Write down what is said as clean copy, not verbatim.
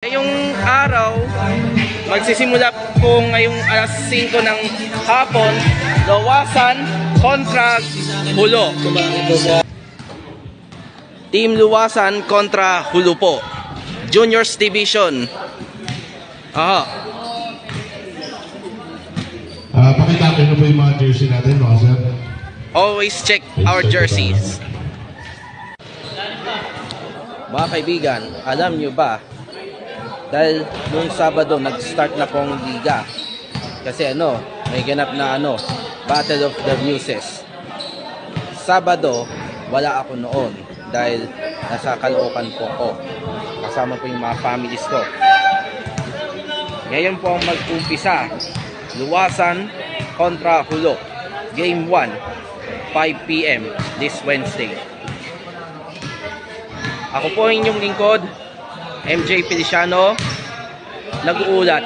Ngayong araw, magsisimula po ngayong alas 5 ng hapon, Luwasan kontra Hulo. Team Luwasan kontra Hulo po. Juniors Division. Pakita natin po yung mga jersey natin, mga sir. Always check our jerseys. Mga kaibigan, alam nyo ba, dahil noong Sabado nag-start na pong liga. Kasi may ganap na Battle of the Muses. Sabado, wala ako noon dahil nasa Caloocan po ako. Kasama po yung mga families ko. Ngayon po ang mag-umpisa. Luwasan kontra Hulo. Game 1, 5 PM this Wednesday. Ako po ang inyong lingkod, MJ Feliciano, nag-uulat.